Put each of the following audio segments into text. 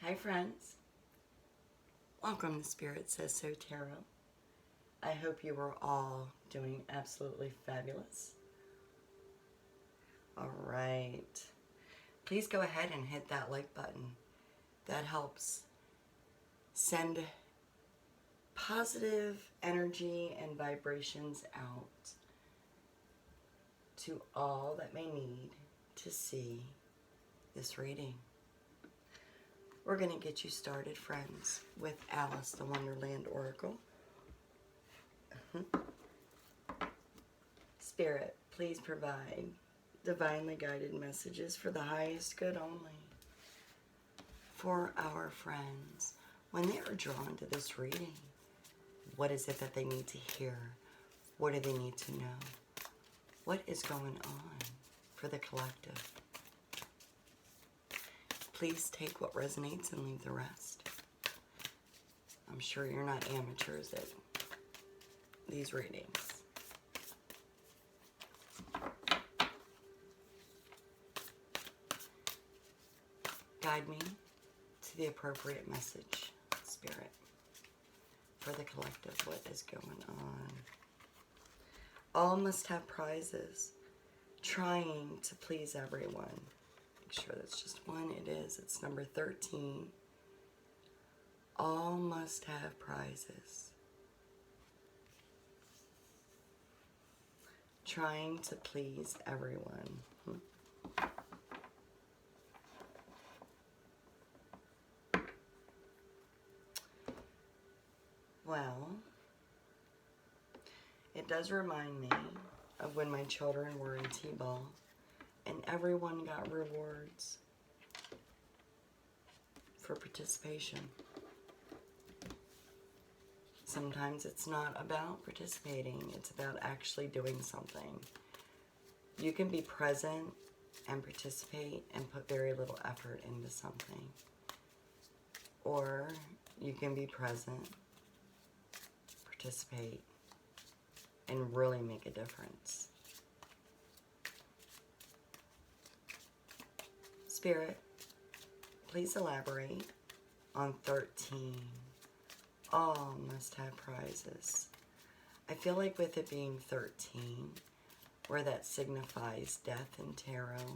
Hi friends, welcome to SpiritSaysSo Tarot. I hope you are all doing absolutely fabulous. Alright, please go ahead and hit that like button. That helps send positive energy and vibrations out to all that may need to see this reading. We're going to get you started, friends, with Alice, the Wonderland Oracle. Spirit, please provide divinely guided messages for the highest good only. For our friends, when they are drawn to this reading, what is it that they need to hear? What do they need to know? What is going on for the collective? Please take what resonates and leave the rest. I'm sure you're not amateurs at these readings. Guide me to the appropriate message, Spirit, for the collective. What is going on? All must have prizes, trying to please everyone. Make sure that's just one. It is. It's number 13. All must have prizes. Trying to please everyone. Well, it does remind me of when my children were in T-ball and everyone got rewards for participation. Sometimes it's not about participating, it's about actually doing something. You can be present and participate and put very little effort into something. Or you can be present, participate, and really make a difference. Spirit, please elaborate on 13. All must have prizes. I feel like with it being 13, where that signifies death in tarot,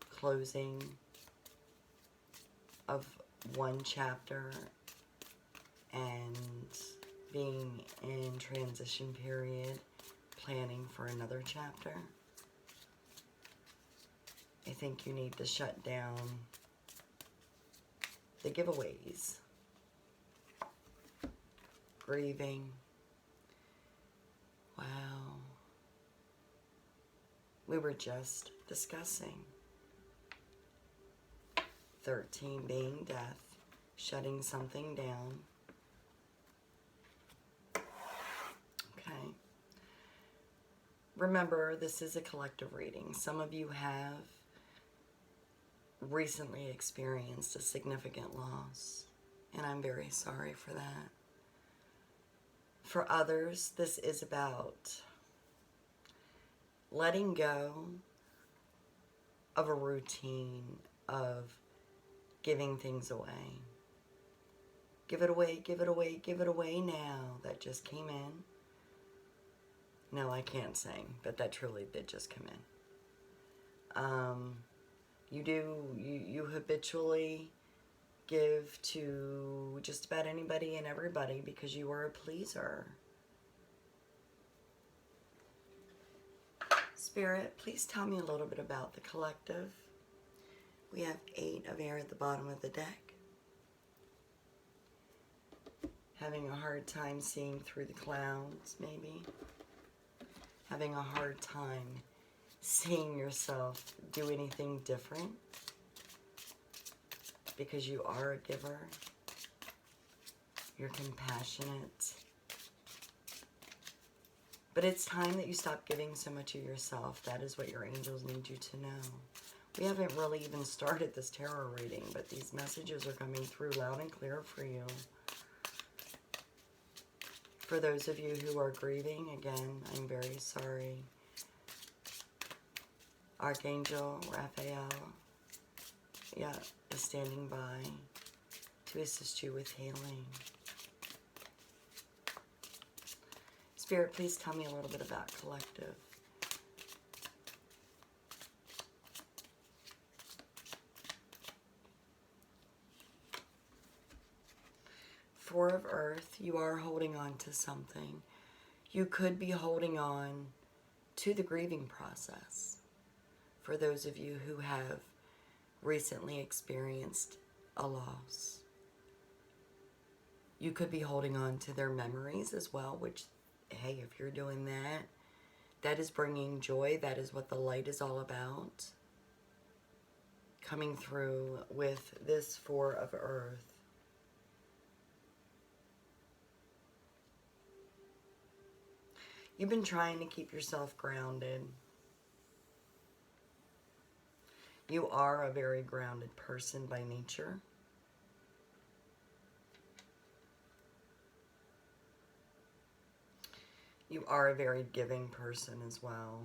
closing of one chapter, and being in transition period, planning for another chapter. I think you need to shut down the giveaways, grieving. Wow. We were just discussing 13 being death, shutting something down. Okay. Remember, this is a collective reading. Some of you have recently experienced a significant loss, and I'm very sorry for that. For others, this is about letting go of a routine of giving things away. Give it away, give it away, give it away now. That just came in. No, I can't sing, but that truly did just come in. You habitually give to just about anybody and everybody because you are a pleaser. Spirit, please tell me a little bit about the collective. We have 8 of air at the bottom of the deck. Having a hard time seeing through the clouds, maybe. Having a hard time seeing yourself do anything different because you are a giver. You're compassionate. But it's time that you stop giving so much of yourself. That is what your angels need you to know. We haven't really even started this tarot reading, but these messages are coming through loud and clear for you. For those of you who are grieving, again, I'm very sorry. Archangel Raphael, is standing by. to assist you with healing. Spirit, please tell me a little bit about collective. Four of Earth, you are holding on to something. You could be holding on to the grieving process. For those of you who have recently experienced a loss, you could be holding on to their memories as well, which, hey, if you're doing that, that is bringing joy. That is what the light is all about. Coming through with this Four of Earth. You've been trying to keep yourself grounded. You are a very grounded person by nature. You are a very giving person as well.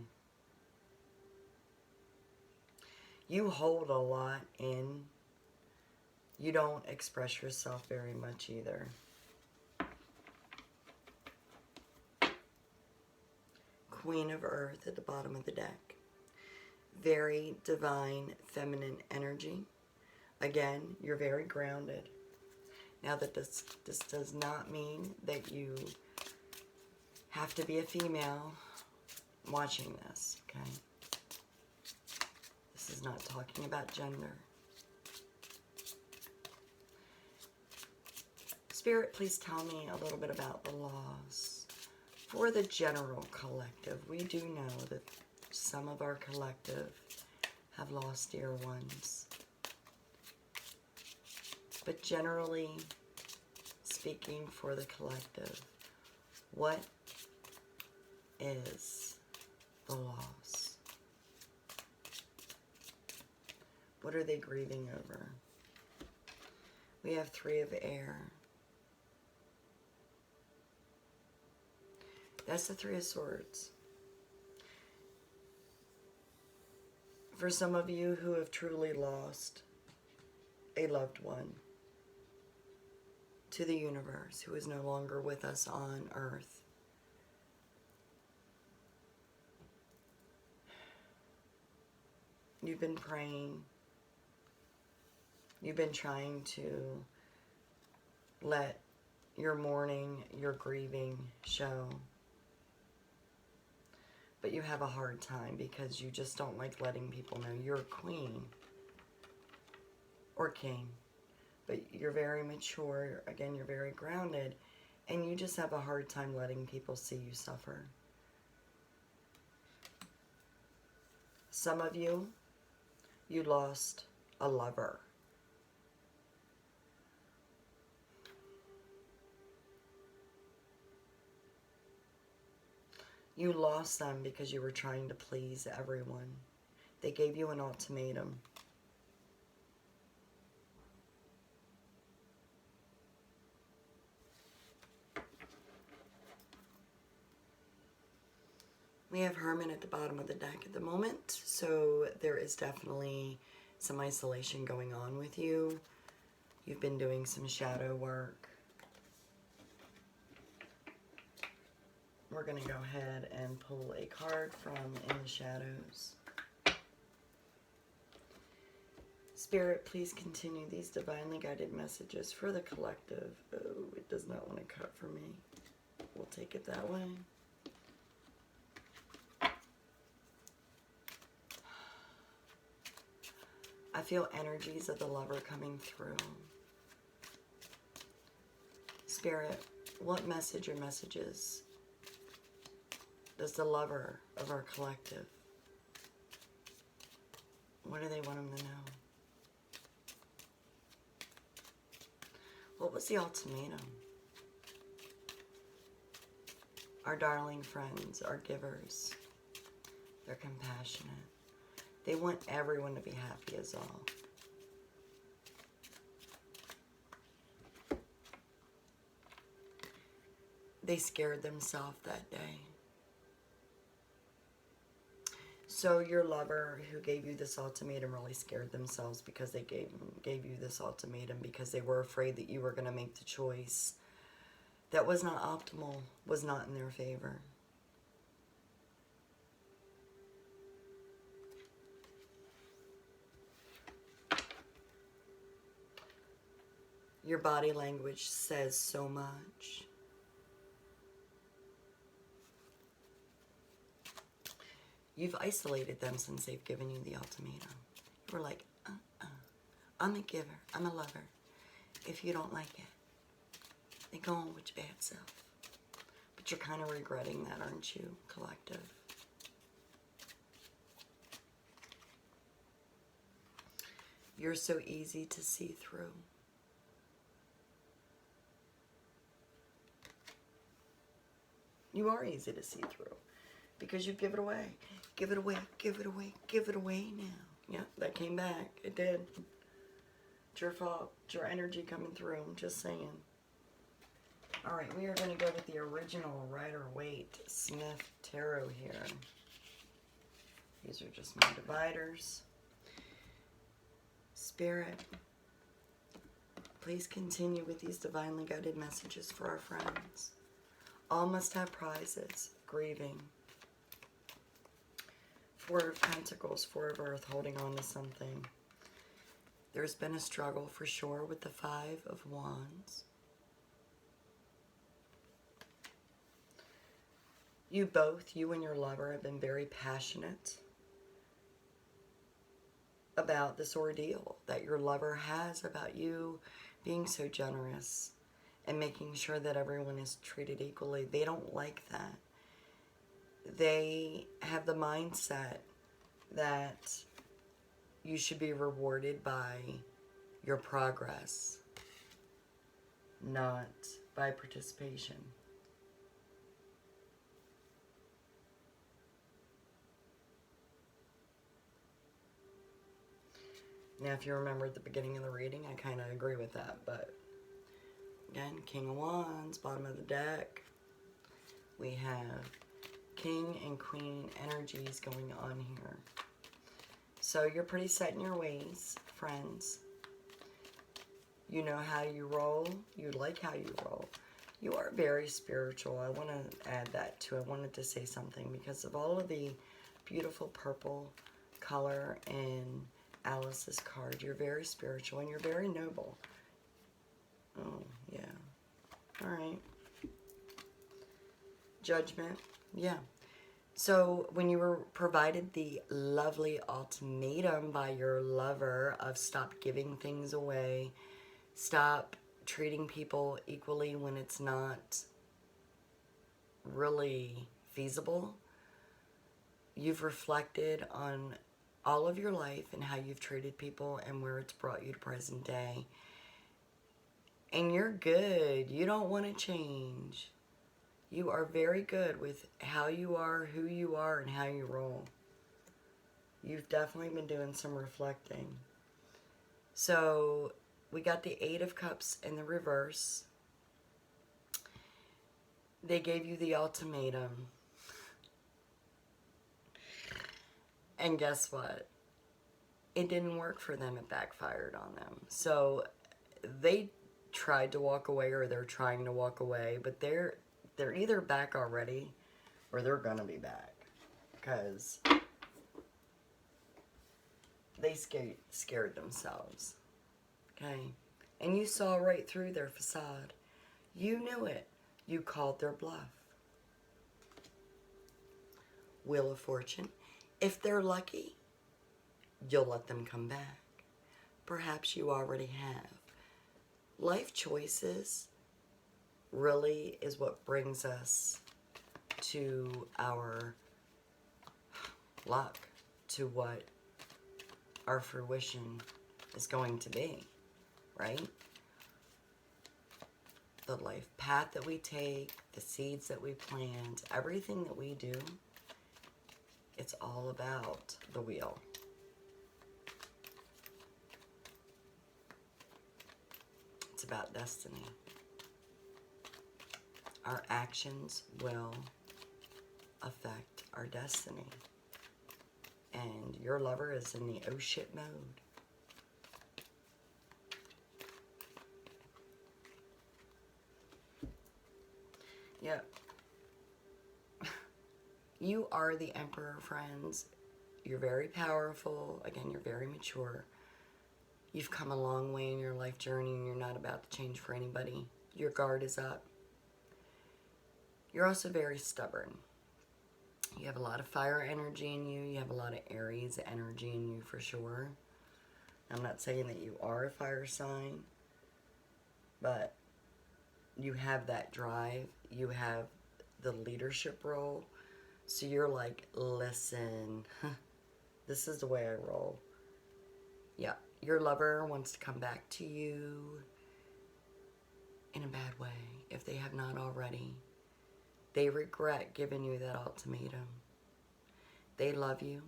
You hold a lot in. You don't express yourself very much either. Queen of Earth at the bottom of the deck. Very divine, feminine energy. Again, you're very grounded. Now that this does not mean that you have to be a female watching this, okay? This is not talking about gender. Spirit, please tell me a little bit about the loss. For the general collective, we do know that some of our collective have lost dear ones. But generally speaking, for the collective, what is the loss? What are they grieving over? We have Three of Air. That's the Three of Swords. For some of you who have truly lost a loved one to the universe, who is no longer with us on Earth, you've been praying. You've been trying to let your mourning, your grieving show. But you have a hard time because you just don't like letting people know you're a queen or king. But you're very mature. Again, you're very grounded. And you just have a hard time letting people see you suffer. Some of you, you lost a lover. You lost them because you were trying to please everyone. They gave you an ultimatum. We have Hermit at the bottom of the deck at the moment, so there is definitely some isolation going on with you. You've been doing some shadow work. We're going to go ahead and pull a card from In the Shadows. Spirit, please continue these divinely guided messages for the collective. Oh, it does not want to cut for me. We'll take it that way. I feel energies of the lover coming through. Spirit, what message or messages does the lover of our collective, what do they want them to know? What was the ultimatum? Our darling friends, our givers, they're compassionate. They want everyone to be happy as all. They scared themselves that day. So your lover who gave you this ultimatum really scared themselves because they gave you this ultimatum because they were afraid that you were going to make the choice that was not optimal, was not in their favor. Your body language says so much. You've isolated them since they've given you the ultimatum. You were like, I'm a giver, I'm a lover. If you don't like it, then go on with your bad self. But you're kind of regretting that, aren't you, collective? You're so easy to see through. You are easy to see through because you give it away. Give it away, give it away, give it away now. Yeah, that came back. It did. It's your fault. It's your energy coming through. I'm just saying. All right, we are going to go with the original Rider-Waite Smith Tarot here. These are just my dividers. Spirit, please continue with these divinely guided messages for our friends. All must have prizes. Grieving. Four of Pentacles, Four of Earth, holding on to something. There's been a struggle for sure with the Five of Wands. You both, you and your lover, have been very passionate about this ordeal that your lover has about you being so generous and making sure that everyone is treated equally. They don't like that. They have the mindset that you should be rewarded by your progress, not by participation. Now, if you remember at the beginning of the reading, I kind of agree with that, but again, King of Wands, bottom of the deck. We have King and Queen energies going on here. So you're pretty set in your ways, friends. You know how you roll. You like how you roll. You are very spiritual. I want to add that too. I wanted to say something because of all of the beautiful purple color in Alice's card. You're very spiritual and you're very noble. Oh, yeah. All right. Judgment. Yeah. So when you were provided the lovely ultimatum by your lover of stop giving things away, stop treating people equally when it's not really feasible, you've reflected on all of your life and how you've treated people and where it's brought you to present day. And you're good. You don't want to change. You are very good with how you are, who you are, and how you roll. You've definitely been doing some reflecting. So we got the Eight of Cups in the reverse. They gave you the ultimatum. And guess what? It didn't work for them. It backfired on them. So they tried to walk away, or they're trying to walk away, but they're either back already or they're gonna be back because they scared themselves. Okay? And you saw right through their facade. You knew it. You called their bluff. Wheel of Fortune. If they're lucky, you'll let them come back. Perhaps you already have. Life choices really is what brings us to our luck, to what our fruition is going to be, right? The life path that we take, the seeds that we plant, everything that we do, it's all about the wheel. It's about destiny. Our actions will affect our destiny. And your lover is in the oh shit mode. Yep. You are the Emperor, friends. You're very powerful. Again, you're very mature. You've come a long way in your life journey and you're not about to change for anybody. Your guard is up. You're also very stubborn. You have a lot of fire energy in you. You have a lot of Aries energy in you for sure. I'm not saying that you are a fire sign, but you have that drive. You have the leadership role. So you're like, listen, this is the way I roll. Yeah, your lover wants to come back to you in a bad way, if they have not already. They regret giving you that ultimatum. They love you.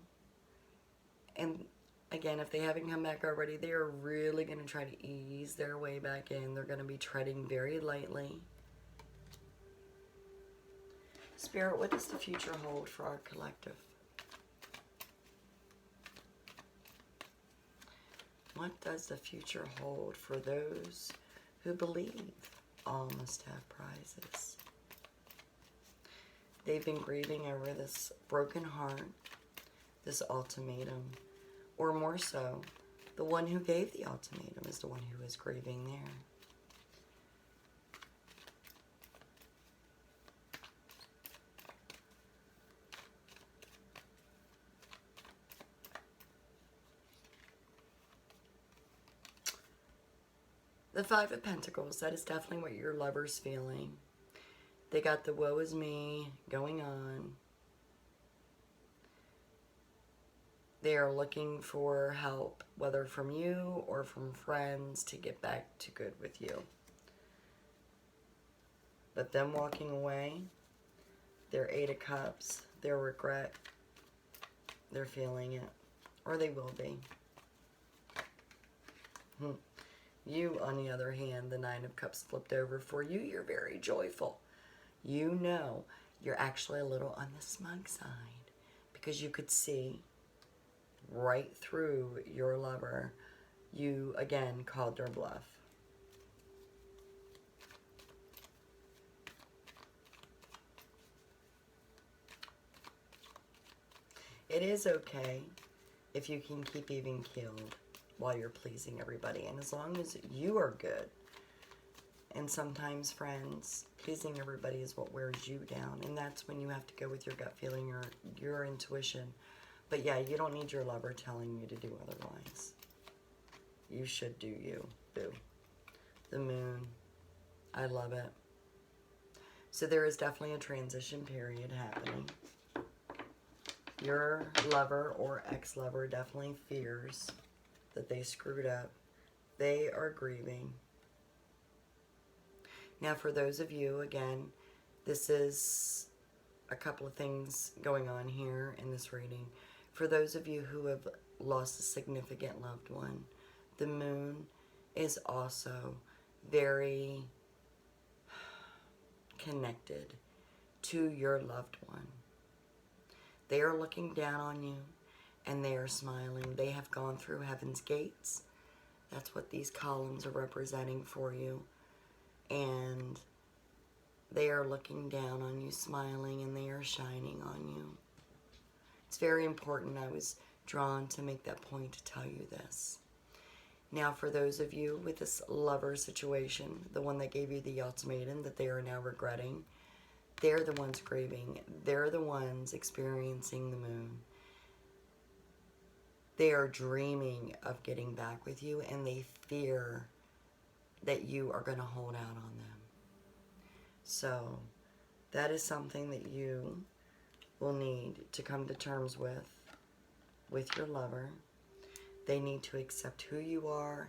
And again, if they haven't come back already, they are really going to try to ease their way back in. They're going to be treading very lightly. Spirit, what does the future hold for our collective? What does the future hold for those who believe all must have prizes? They've been grieving over this broken heart, this ultimatum, or more so, the one who gave the ultimatum is the one who is grieving there. The Five of Pentacles, that is definitely what your lover's feeling. They got the woe is me going on. They are looking for help, whether from you or from friends, to get back to good with you. But them walking away, their Eight of Cups, their regret, they're feeling it. Or they will be. You, on the other hand, the Nine of Cups flipped over for you. You're very joyful. You know you're actually a little on the smug side because you could see right through your lover. You, again, called their bluff. It is okay if you can keep even keeled while you're pleasing everybody, and as long as you are good. And sometimes, friends, pleasing everybody is what wears you down, and that's when you have to go with your gut feeling or your intuition. But yeah, you don't need your lover telling you to do otherwise. You should do you, boo. The Moon, I love it. So there is definitely a transition period happening. Your lover or ex-lover definitely fears that they screwed up. They are grieving. Now, for those of you, again, this is a couple of things going on here in this reading. For those of you who have lost a significant loved one, the Moon is also very connected to your loved one. They are looking down on you and they are smiling. They have gone through heaven's gates. That's what these columns are representing for you. And they are looking down on you, smiling, and they are shining on you. It's very important. I was drawn to make that point to tell you this. Now, for those of you with this lover situation, the one that gave you the ultimatum that they are now regretting, they're the ones grieving. They're the ones experiencing the Moon. They are dreaming of getting back with you, and they fear that you are going to hold out on them. So that is something that you will need to come to terms with your lover. They need to accept who you are,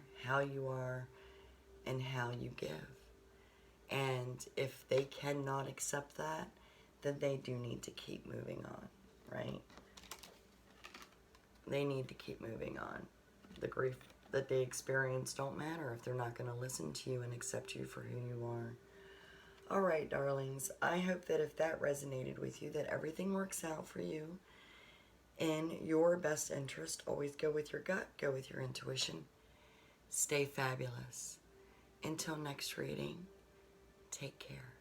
and how you give. And if they cannot accept that, then they do need to keep moving on, right? They need to keep moving on. The grief that they experience don't matter if they're not going to listen to you and accept you for who you are. All right, darlings. I hope that if that resonated with you, that everything works out for you in your best interest. Always go with your gut, go with your intuition. Stay fabulous. Until next reading, take care.